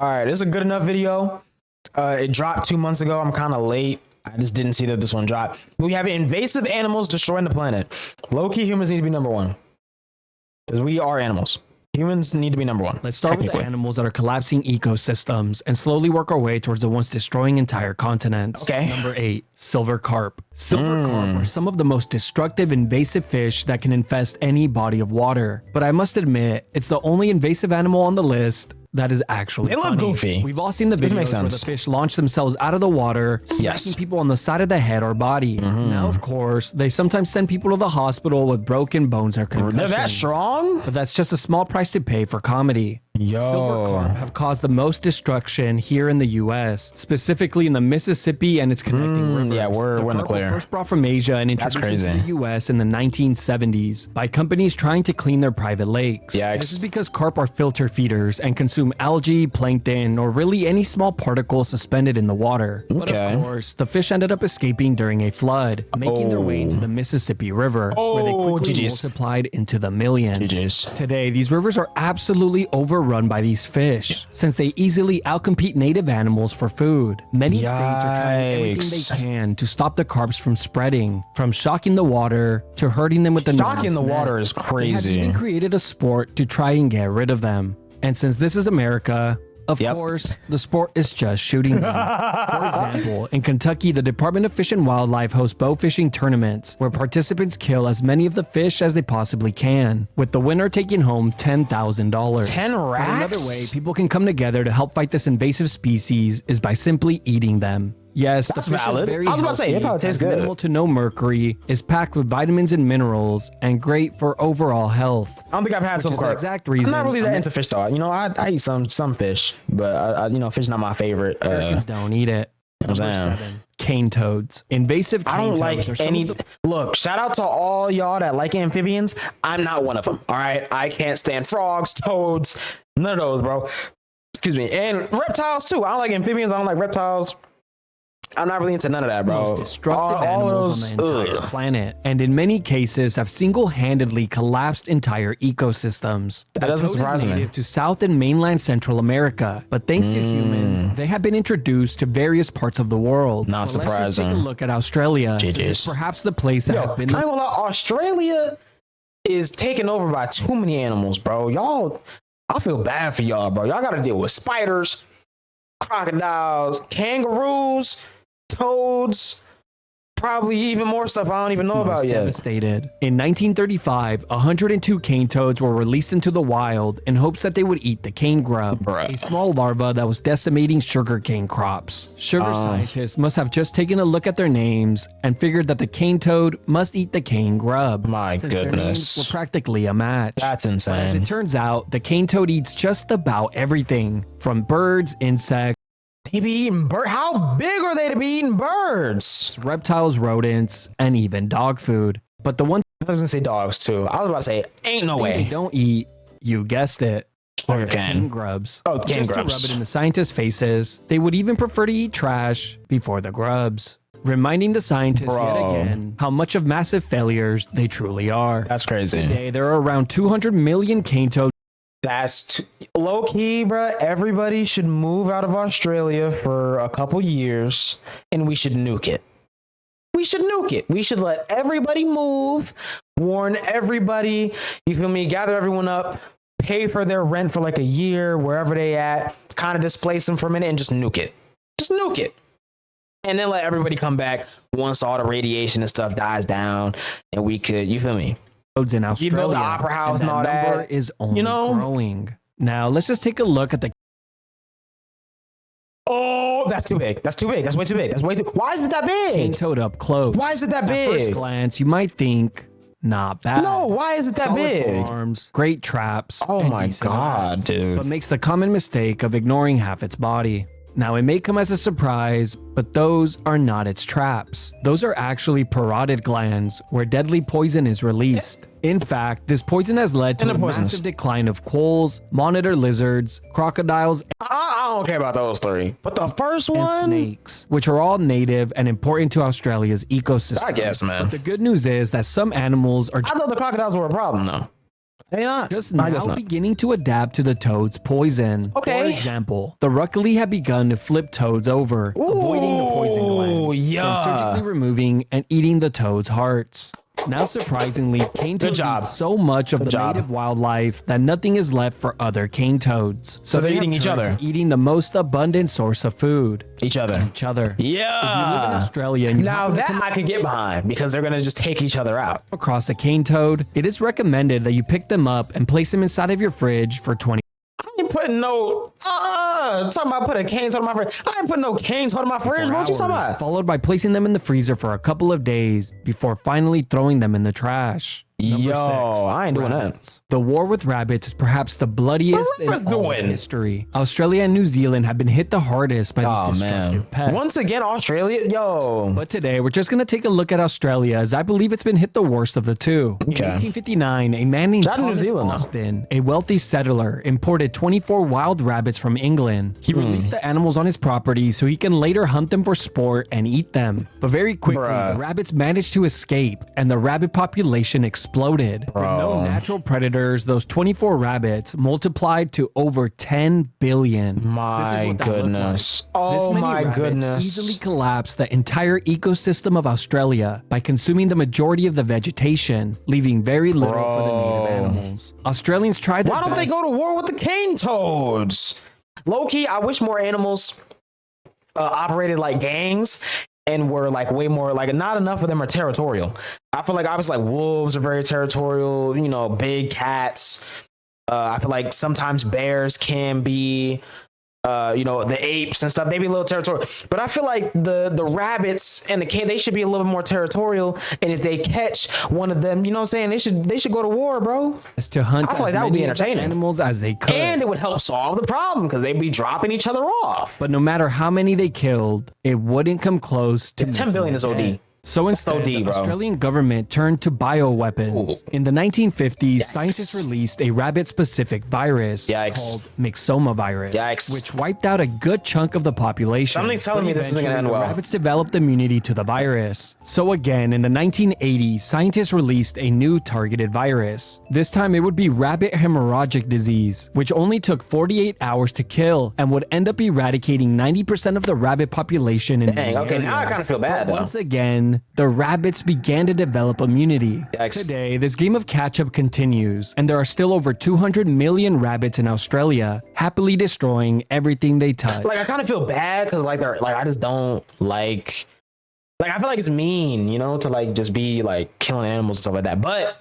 All right, this is a good enough video. It dropped 2 months ago. I'm kind of late. I just didn't see that this one dropped. We have invasive animals destroying the planet. Low-key, humans need to be number one. Because we are animals. Humans need to be number one. Let's start with the animals that are collapsing ecosystems and slowly work our way towards the ones destroying entire continents. Okay. Number 8, silver carp. Silver carp are some of the most destructive invasive fish that can infest any body of water. But I must admit, it's the only invasive animal on the list that is actually They look goofy. We've all seen the videos where the fish launch themselves out of the water, smacking people on the side of the head or body. Now, of course, they sometimes send people to the hospital with broken bones or concussions. They're that strong? But that's just a small price to pay for comedy. Silver carp have caused the most destruction here in the U.S., specifically in the Mississippi and its connecting rivers. Yeah, we're in the clear. Were first brought from Asia and introduced to the U.S. in the 1970s by companies trying to clean their private lakes. This is because carp are filter feeders and consume algae, plankton, or really any small particles suspended in the water. But of course, the fish ended up escaping during a flood, making their way into the Mississippi River, where they quickly multiplied into the millions. Today, these rivers are absolutely overrun by these fish, since they easily outcompete native animals for food. Many states are trying everything they can to stop the carps from spreading, from shocking the water to hurting them with the shocking the water is crazy. They have even created a sport to try and get rid of them. And since this is America, of course, the sport is just shooting them. For example, in Kentucky, the Department of Fish and Wildlife hosts bow fishing tournaments where participants kill as many of the fish as they possibly can, with the winner taking home $10,000. 10 racks? Another way people can come together to help fight this invasive species is by simply eating them. Yes, that's the fish valid. is very I was about to say, it probably tastes good. Minimal to no mercury, is packed with vitamins and minerals, and great for overall health. I don't think I've had some carp. Exact reason. I'm not really that into fish though. You know, I eat some fish, but you know, fish is not my favorite. Americans don't eat it. Number 7, cane toads. Invasive cane toads. I don't like any. Look, shout out to all y'all that like amphibians. I'm not one of them. All right, I can't stand frogs, toads, none of those, bro. Excuse me, and reptiles too. I don't like amphibians. I don't like reptiles. I'm not really into none of that, bro. Most destructive animals on the entire planet, and in many cases have single-handedly collapsed entire ecosystems. That doesn't surprise me. Native to South and mainland Central America, but thanks to humans, they have been introduced to various parts of the world. Not surprising. Let's just take a look at Australia. It's perhaps the place that has been. I ain't gonna lie, Australia is taken over by too many animals, bro. Y'all, I feel bad for y'all, bro. Y'all gotta deal with spiders, crocodiles, kangaroos, toads, probably even more stuff I don't even know about yet. Devastated. In 1935, 102 cane toads were released into the wild in hopes that they would eat the cane grub, a small larva that was decimating sugarcane crops. Sugar scientists must have just taken a look at their names and figured that the cane toad must eat the cane grub. My since their names were practically a match. That's insane. But as it turns out, the cane toad eats just about everything, from birds, insects, they be eating birds. How big are they to be eating birds? Reptiles, rodents, and even dog food. But the one I was gonna say dogs too. I was about to say, ain't no way they don't eat. You guessed it. Cane grubs. Oh, cane grubs. To rub it in the scientists' faces, they would even prefer to eat trash before the grubs, reminding the scientists yet again how much of massive failures they truly are. That's crazy. Today, there are around 200 million cane toads. That's low key, bro. Everybody should move out of Australia for a couple years and we should nuke it. We should nuke it. We should let everybody move, warn everybody, you feel me, gather everyone up, pay for their rent for like a year, wherever they at, kind of displace them for a minute and just nuke it. Just nuke it. And then let everybody come back once all the radiation and stuff dies down and we could, you feel me? In Australia, you build the opera house and all that. Number is only growing. Now let's just take a look at the. Oh, that's too big. That's too big. That's way too big. That's way too. Why is it that big? Cane toad up close. Why is it that big? At first glance, you might think not bad. No, why is it that Solid big? Forms, great traps. Oh my god, dude! But makes the common mistake of ignoring half its body. Now, it may come as a surprise, but those are not its traps. Those are actually parotid glands where deadly poison is released. In fact, this poison has led to a massive decline of quolls, monitor lizards, crocodiles, I don't care about those three. But the first one? And snakes, which are all native and important to Australia's ecosystem. I guess, man. But the good news is that some animals are... I thought the crocodiles were a problem, though. Maybe not. Just I guess now not. beginning to adapt to the toad's poison. Okay. For example, the Ruckily have begun to flip toads over, avoiding the poison glands, then surgically removing and eating the toad's hearts. Now, surprisingly, cane toads eat so much of the native wildlife that nothing is left for other cane toads. So they're eating each other. Eating the most abundant source of food. Each other. Yeah. If you live in Australia and you now that I could get behind because they're gonna just take each other out. Across a cane toad, it is recommended that you pick them up and place them inside of your fridge for 20. I ain't putting no talking about put a cane toad in my fridge. I ain't putting no cane toad in my fridge. What you talking about? Followed by placing them in the freezer for a couple of days before finally throwing them in the trash. Number 6, I ain't doing that. The war with rabbits is perhaps the bloodiest in all of history. Australia and New Zealand have been hit the hardest by these destructive pests. Once again, Australia, But today, we're just going to take a look at Australia, as I believe it's been hit the worst of the two. In 1859, a man named Thomas Austin, a wealthy settler, imported 24 wild rabbits from England. He released the animals on his property so he can later hunt them for sport and eat them. But very quickly, the rabbits managed to escape, and the rabbit population exploded. With no natural predators, those 24 rabbits multiplied to over 10 billion. My goodness. Oh my goodness. Easily collapsed the entire ecosystem of Australia by consuming the majority of the vegetation, leaving very little for the native animals. Australians tried their best. Why don't they go to war with the cane toads? Low-key, I wish more animals operated like gangs and were like way more, like not enough of them are territorial. I feel like obviously like wolves are very territorial, you know, big cats. I feel like sometimes bears can be, you know, the apes and stuff, they be a little territorial. But I feel like the rabbits and the cane, they should be a little bit more territorial. And if they catch one of them, you know what I'm saying, they should go to war, bro. Is to hunt I feel like that would be entertaining. Animals as they could. And it would help solve the problem because they'd be dropping each other off. But no matter how many they killed, it wouldn't come close to 10 billion is OD. So instead, the Australian government turned to bioweapons. In the 1950s, scientists released a rabbit-specific virus called myxoma virus, which wiped out a good chunk of the population. Something's telling me this isn't gonna end well. Rabbits developed immunity to the virus. So again, in the 1980s, scientists released a new targeted virus. This time, it would be rabbit hemorrhagic disease, which only took 48 hours to kill and would end up eradicating 90% of the rabbit population in many areas. Now I kind of feel bad, though. Once again, the rabbits began to develop immunity. Today, this game of catch-up continues, and there are still over 200 million rabbits in Australia, happily destroying everything they touch. Like, I kind of feel bad because like they're like, I just don't like I feel like it's mean, you know, to like just be like killing animals and stuff like that. But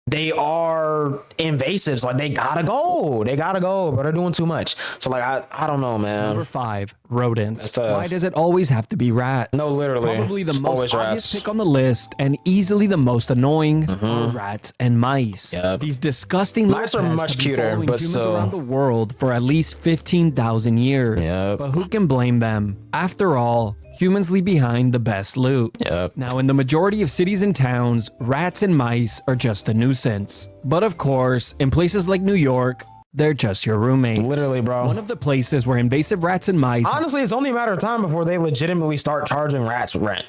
they are invasive, so like they gotta go, but they're doing too much. So like I don't know, man. Number 5, rodents. Why does it always have to be rats? No, literally. Probably the most obvious pick on the list and easily the most annoying are rats and mice. These disgusting mice are much cuter, but humans around the world for at least 15,000 years. But who can blame them? After all, humans leave behind the best loot. Now, in the majority of cities and towns, rats and mice are just a nuisance. But of course, in places like New York, they're just your roommates. Literally, bro. One of the places where invasive rats and mice... Honestly, it's only a matter of time before they legitimately start charging rats rent.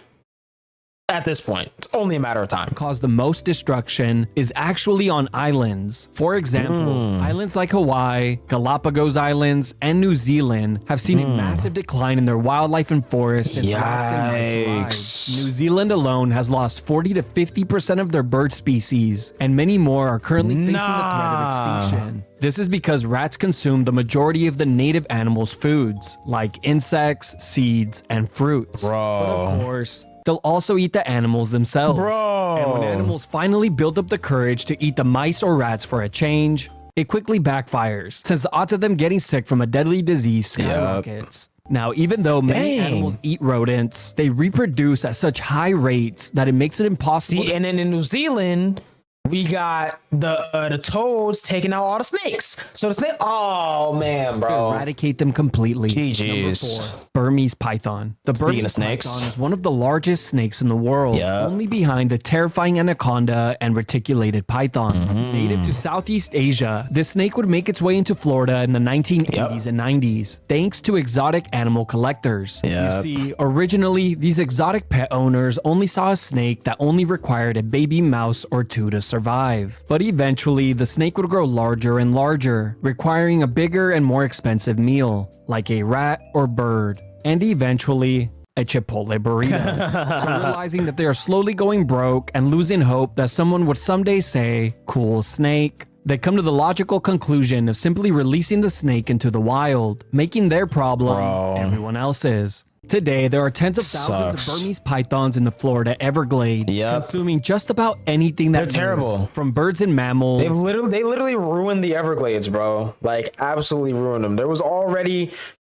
At this point, it's only a matter of time. Cause the most destruction is actually on islands. For example, islands like Hawaii, Galapagos Islands, and New Zealand have seen a massive decline in their wildlife and forests since rats and mice arrived. New Zealand alone has lost 40 to 50% of their bird species, and many more are currently facing the threat of extinction. This is because rats consume the majority of the native animals' foods, like insects, seeds, and fruits. But of course, they'll also eat the animals themselves. And when animals finally build up the courage to eat the mice or rats for a change, it quickly backfires, since the odds of them getting sick from a deadly disease skyrockets. Now, even though many animals eat rodents, they reproduce at such high rates that it makes it impossible. See, and then in New Zealand, we got the toads taking out all the snakes. So the snake, oh man, bro, eradicate them completely. Number 4, Burmese python. The Burmese python is one of the largest snakes in the world, only behind the terrifying anaconda and reticulated python. Native to Southeast Asia, this snake would make its way into Florida in the 1980s and 90s, thanks to exotic animal collectors. You see, originally, these exotic pet owners only saw a snake that only required a baby mouse or two to survive. But eventually, the snake would grow larger and larger, requiring a bigger and more expensive meal, like a rat or bird. And eventually, a Chipotle burrito. So realizing that they are slowly going broke and losing hope that someone would someday say, cool snake, they come to the logical conclusion of simply releasing the snake into the wild, making their problem everyone else's. Today, there are tens of thousands of Burmese pythons in the Florida Everglades, consuming just about anything that They're terrible. From birds and mammals. They literally ruined the Everglades, bro. Like, absolutely ruined them. There was already,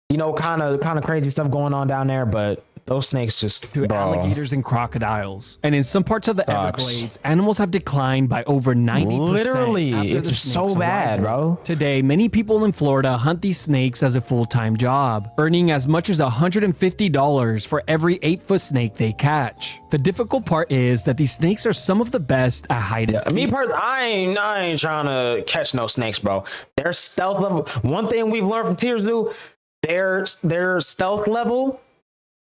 you know, kind of crazy stuff going on down there, but those snakes just, to alligators and crocodiles. And in some parts of the Everglades, animals have declined by over 90%. Literally, it's so bad, bro. Today, many people in Florida hunt these snakes as a full-time job, earning as much as $150 for every 8-foot snake they catch. The difficult part is that these snakes are some of the best at hide and seek. Me personally, I ain't trying to catch no snakes, bro. Their stealth level. One thing we've learned from Tears Do, their stealth level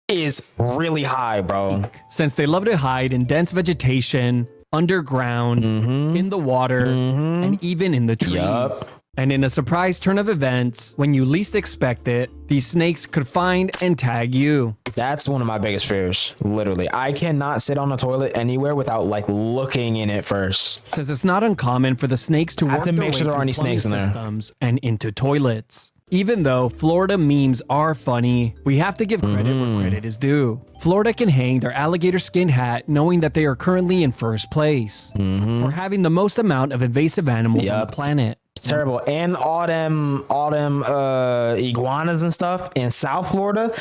is really high, bro. Since they love to hide in dense vegetation, underground, in the water, and even in the trees. And in a surprise turn of events, when you least expect it, these snakes could find and tag you. That's one of my biggest fears, literally. I cannot sit on a toilet anywhere without like looking in it first. Since it's not uncommon for the snakes to work their way sure there aren't any snakes in there systems and into toilets. Even though Florida memes are funny, we have to give credit where credit is due. Florida can hang their alligator skin hat knowing that they are currently in first place for having the most amount of invasive animals on the planet. It's terrible. And all them iguanas and stuff in South Florida,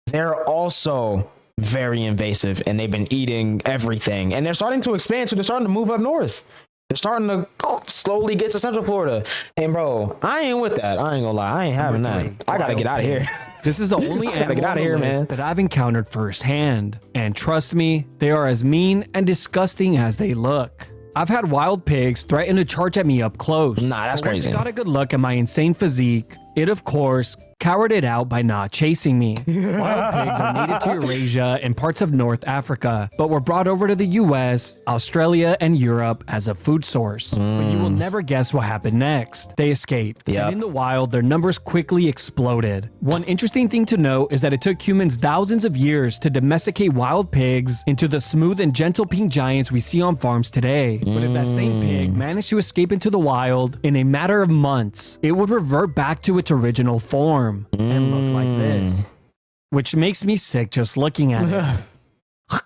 they're also very invasive and they've been eating everything. And they're starting to expand, so they're starting to move up north. They're starting to slowly get to Central Florida. And bro, I ain't with that. I ain't gonna lie. I ain't having that. I gotta get out of here. This is the only animal on the list that I've encountered firsthand. And trust me, they are as mean and disgusting as they look. I've had wild pigs threaten to charge at me up close. Nah, that's crazy. Once I got a good look at my insane physique, it of course cowered it out by not chasing me. Wild pigs are native to Eurasia and parts of North Africa, but were brought over to the US, Australia, and Europe as a food source. But you will never guess what happened next. They escaped, and in the wild, their numbers quickly exploded. One interesting thing to note is that it took humans thousands of years to domesticate wild pigs into the smooth and gentle pink giants we see on farms today. But if that same pig managed to escape into the wild in a matter of months, it would revert back to its original form and look like this, which makes me sick just looking at it.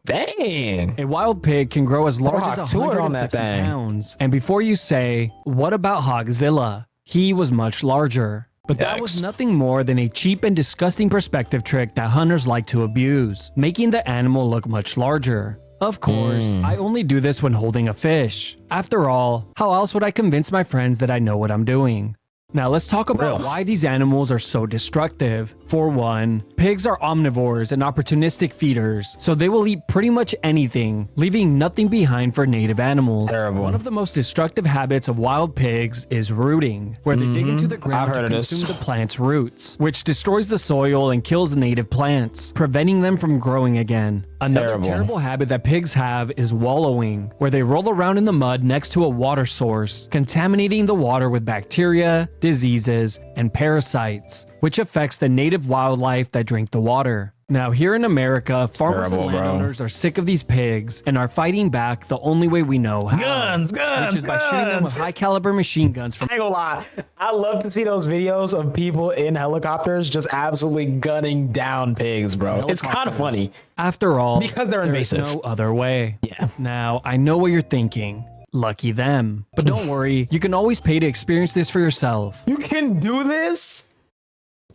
Dang. A wild pig can grow as large as 150 pounds. And before you say, what about Hogzilla? He was much larger. But that was nothing more than a cheap and disgusting perspective trick that hunters like to abuse, making the animal look much larger. Of course, I only do this when holding a fish. After all, how else would I convince my friends that I know what I'm doing? Now let's talk about why these animals are so destructive. For one, pigs are omnivores and opportunistic feeders, so they will eat pretty much anything, leaving nothing behind for native animals. Terrible. One of the most destructive habits of wild pigs is rooting, where they dig into the ground to consume the plant's roots, which destroys the soil and kills native plants, preventing them from growing again. Another terrible habit that pigs have is wallowing, where they roll around in the mud next to a water source, contaminating the water with bacteria, diseases, and parasites, which affects the native wildlife that drink the water. Now, here in America, farmers and landowners are sick of these pigs and are fighting back the only way we know how. Guns, which is by shooting them with high-caliber machine guns from... I ain't gonna lie. I love to see those videos of people in helicopters just absolutely gunning down pigs, bro. It's kind of funny. After all, because they're invasive. There's no other way. Yeah. Now, I know what you're thinking. Lucky them. But don't worry, you can always pay to experience this for yourself. You can do this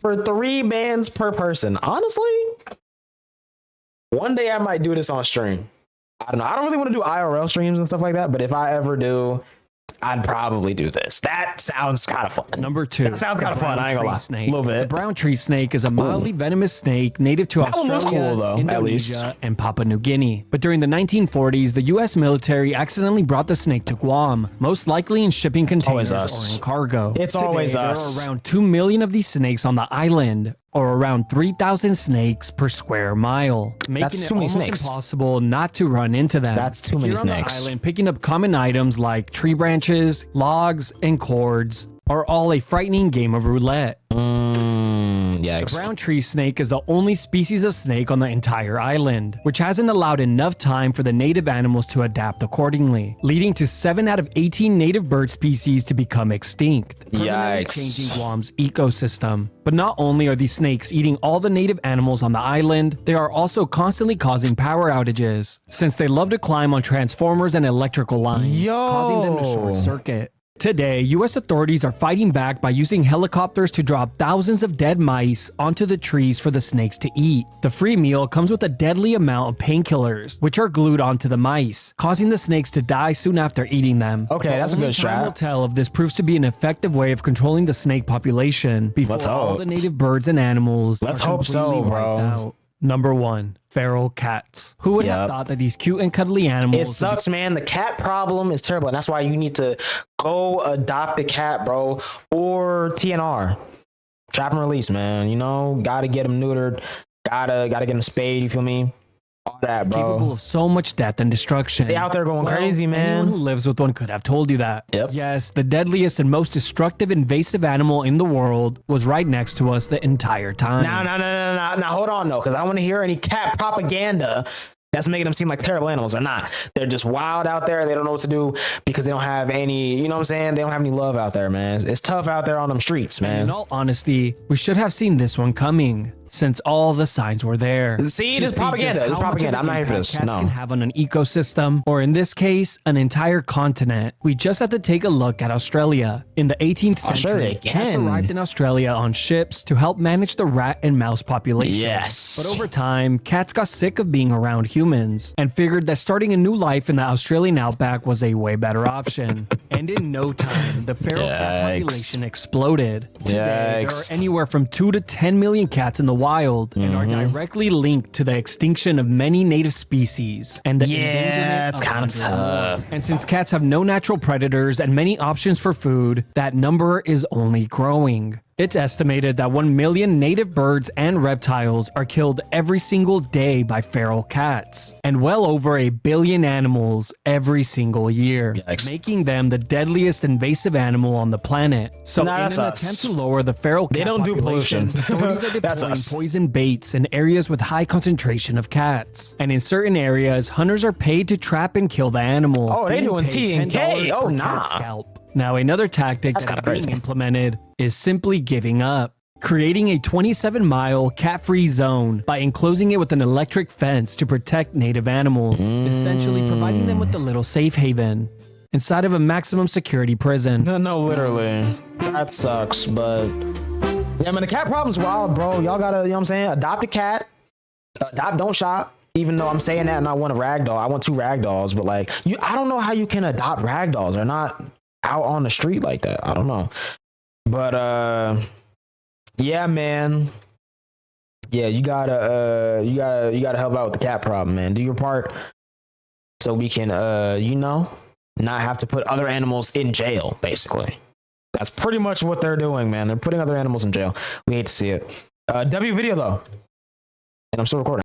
for 3 bands per person. Honestly, one day I might do this on stream. I don't know. I don't really want to do IRL streams and stuff like that, but if I ever do, I'd probably do this. That sounds kind of fun. Number 2. That sounds kind of fun. I ain't gonna lie. Snake. A little bit. The brown tree snake is a mildly venomous snake native to Australia, Indonesia, and Papua New Guinea. But during the 1940s, the US military accidentally brought the snake to Guam, most likely in shipping containers or in cargo. It's always us. There are around 2 million of these snakes on the island, or around 3,000 snakes per square mile, making it almost impossible not to run into them. That's too many snakes. On the island, picking up common items like tree branches, logs, and cords are all a frightening game of roulette. The brown tree snake is the only species of snake on the entire island, which hasn't allowed enough time for the native animals to adapt accordingly, leading to 7 out of 18 native bird species to become extinct, permanently changing Guam's ecosystem. But not only are these snakes eating all the native animals on the island, they are also constantly causing power outages, since they love to climb on transformers and electrical lines, causing them to short circuit. Today, US authorities are fighting back by using helicopters to drop thousands of dead mice onto the trees for the snakes to eat. The free meal comes with a deadly amount of painkillers, which are glued onto the mice, causing the snakes to die soon after eating them. Okay, that's a good strat. Time will tell if this proves to be an effective way of controlling the snake population before all the native birds and animals are completely wiped out. Number 1. Feral cats. Who would have thought that these cute and cuddly animals... It sucks, man. The cat problem is terrible. And that's why you need to go adopt a cat, bro. Or TNR. Trap and release, man. You know, gotta get them neutered. Gotta get them spayed, you feel me? All that, bro. Capable of so much death and destruction. Stay out there going crazy, man. Anyone who lives with one could have told you that. Yep. Yes, the deadliest and most destructive invasive animal in the world was right next to us the entire time. Now, hold on, though, because I don't want to hear any cat propaganda that's making them seem like terrible animals. They're not. They're just wild out there. They don't know what to do because they don't have any, you know what I'm saying? They don't have any love out there, man. It's tough out there on them streets, man. And in all honesty, we should have seen this one coming, since all the signs were there. See, this propaganda. This propaganda. I'm not here for this. Cats can have on an ecosystem, or in this case, an entire continent. We just have to take a look at Australia. In the 18th century, cats arrived in Australia on ships to help manage the rat and mouse population. Yes. But over time, cats got sick of being around humans and figured that starting a new life in the Australian outback was a way better option. And in no time, the feral cat population exploded. Today, there are anywhere from 2 to 10 million cats in the wild and are directly linked to the extinction of many native species and the endangerment it's kind of tough. And since cats have no natural predators and many options for food, that number is only growing. It's estimated that 1 million native birds and reptiles are killed every single day by feral cats, and well over 1 billion animals every single year, making them the deadliest invasive animal on the planet. So in an attempt to lower the feral cat population, authorities are deploying poison baits in areas with high concentration of cats. And in certain areas, hunters are paid to trap and kill the animal. Oh, they doing T&K. Oh, nah. Scalp. Now, another tactic that's being implemented is simply giving up. Creating a 27-mile cat-free zone by enclosing it with an electric fence to protect native animals, essentially providing them with a little safe haven inside of a maximum security prison. No, literally. That sucks, but... Yeah, man, the cat problem's wild, bro. Y'all gotta, you know what I'm saying? Adopt a cat. Adopt, don't shop. Even though I'm saying that and I want a ragdoll. I want 2 ragdolls, but like, I don't know how you can adopt ragdolls. They're not out on the street like that. I don't know. But yeah, man. Yeah, you gotta help out with the cat problem, man. Do your part so we can you know, not have to put other animals in jail, basically. That's pretty much what they're doing, man. They're putting other animals in jail. We hate to see it. W video though. And I'm still recording.